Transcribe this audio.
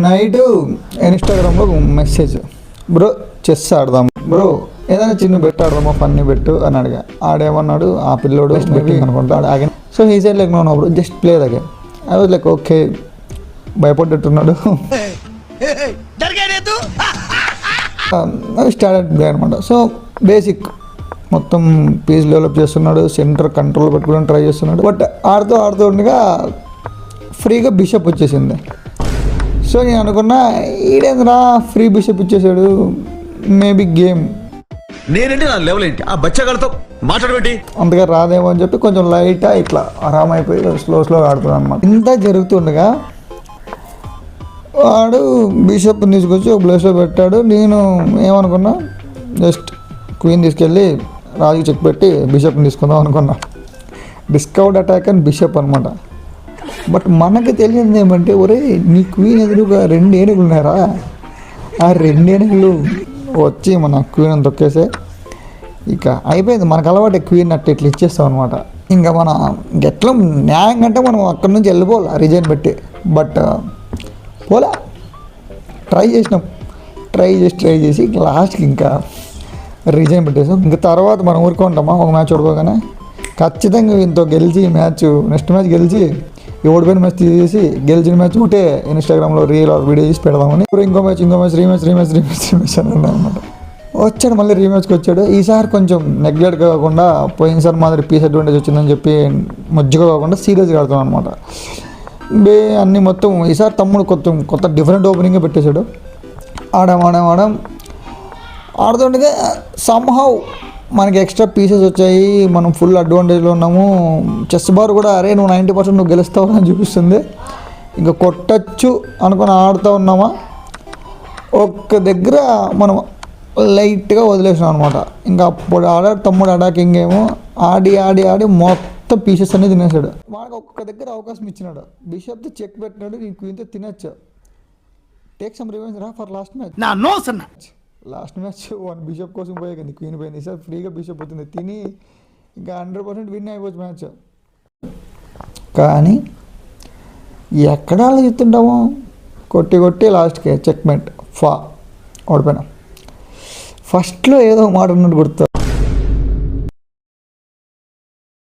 Night ఇన్స్టాగ్రామ్లో message, bro chess ఆడదాం bro, ఏదైనా చిన్న బెట్ ఆడదామా, ఫన్నీ బెట్టు అని అడిగా. ఆడేమన్నాడు ఆ పిల్లోడు బెట్టింగ్ అనుకుంటా ఆగా. So he said like no bro just play the game. I was like okay, భయపడ్డట్టున్నాడు. స్టార్ట్ ప్లే అనమాట. సో బేసిక్ మొత్తం పీస్ డెవలప్ చేస్తున్నాడు, సెంటర్ కంట్రోల్ పెట్టుకోవడానికి ట్రై చేస్తున్నాడు. బట్ ఆడుతూ ఉండగా ఫ్రీగా బిషప్ వచ్చేసింది. సో నేను అనుకున్నా ఈడేంద్రా ఫ్రీ బిషప్ ఇచ్చేసాడు, మేబీ గేమ్ నేనంటే నా లెవెల్ ఏంటి ఆ బచ్చగాళ్ళతో మాట్లాడబెట్టి అంతగా రాదేమో అని చెప్పి కొంచెం లైట్గా ఇట్లా ఆరామైపోయి స్లో ఆడుతున్నాను అనమాట. ఇంత జరుగుతుండగా వాడు బిషప్ తీసుకొచ్చి ఒక ప్లేస్లో పెట్టాడు. నేను ఏమనుకున్నా, జస్ట్ క్వీన్ తీసుకెళ్ళి రాజుకి చెక్ పెట్టి బిషప్ని తీసుకుందాం అనుకున్నా. డిస్కవర్డ్ అటాక్ అని బిషప్ అనమాట. బట్ మనకు తెలియదు ఏమంటే, ఒరే నీ క్వీన్ ఎదురుగా 2 ఏనుగులు ఉన్నారా, ఆ 2 ఏనుగులు వచ్చి మన క్వీన్ తొక్కేసే ఇక అయిపోయింది. మనకు అలవాటు క్వీన్ అట్ట ఇట్లా ఇచ్చేస్తాం అనమాట. ఇంకా మన ఎట్లా న్యాయం కంటే మనం అక్కడి నుంచి వెళ్ళిపోవాలి రిజైన్ పెట్టి. బట్ పోలే, ట్రై చేసి లాస్ట్కి ఇంకా రిజైన్ పెట్టేసాం. ఇంకా తర్వాత మనం ఊరుకుంటామా, ఒక మ్యాచ్ ఓడిపోగానే ఖచ్చితంగా ఇంతో గెలిచి నెక్స్ట్ మ్యాచ్ గెలిచి ఓడిపోయిన మ్యాచ్ తీసేసి గెలిచిన మ్యాచ్ ఒకటే ఇన్స్టాగ్రామ్లో రీల్ వీడియో చేసి పెడదామని. ఇంకో మ్యాచ్ రీమ్యాచ్ అని అనమాట. వచ్చాడు, మళ్ళీ రీమ్యాచ్కి వచ్చాడు. ఈసారి కొంచెం నెగ్లెక్ట్ కాకుండా, పోయినసారి మాదిరి పీస్ అడ్వాంటేజ్ వచ్చిందని చెప్పి మజ్జిగా కాకుండా సీరియస్గా ఆడుతున్నాను అనమాట. అన్నీ మొత్తం ఈసారి తమ్ముడు కొత్త డిఫరెంట్ ఓపెనింగ్గా పెట్టేశాడు. ఆడుతుండగా సమ్హౌ మనకి ఎక్స్ట్రా పీసెస్ వచ్చాయి, మనం ఫుల్ అడ్వాంటేజ్లో ఉన్నాము. చెస్ బార్ కూడా అరే నువ్వు 90% నువ్వు గెలుస్తావు అని చూపిస్తుంది. ఇంకా కొట్టచ్చు అనుకుని ఆడుతూ ఉన్నామా, ఒక్క దగ్గర మనం లైట్గా వదిలేసాం అనమాట. ఇంకా అప్పుడు తమ్ముడు అటాకింగ్ ఏమో ఆడి మొత్తం పీసెస్ అనేది తినేసాడు. వాడికి ఒక్క దగ్గర అవకాశం ఇచ్చినాడు, బిషప్తో చెక్ పెట్టినాడు, నీ క్వీన్తో తినచ్చు. టేక్ సమ్ రివెంజ్ రా ఫర్ లాస్ట్ మ్యాచ్ 1 బిషప్ కోసం పోయే కదా క్వీన్ పోయింది. ఈసారి ఫ్రీగా బిషప్ వచ్చింది, తిని ఇంకా 100% విన్ అయిపోవచ్చు మ్యాచ్. కానీ ఎక్కడ ఆలోచిస్తుంటామో, కొట్టి లాస్ట్కి చెక్మేట్ ఓడిపోయినా. ఫస్ట్లో ఏదో మాట ఉన్నట్టు గుర్తు,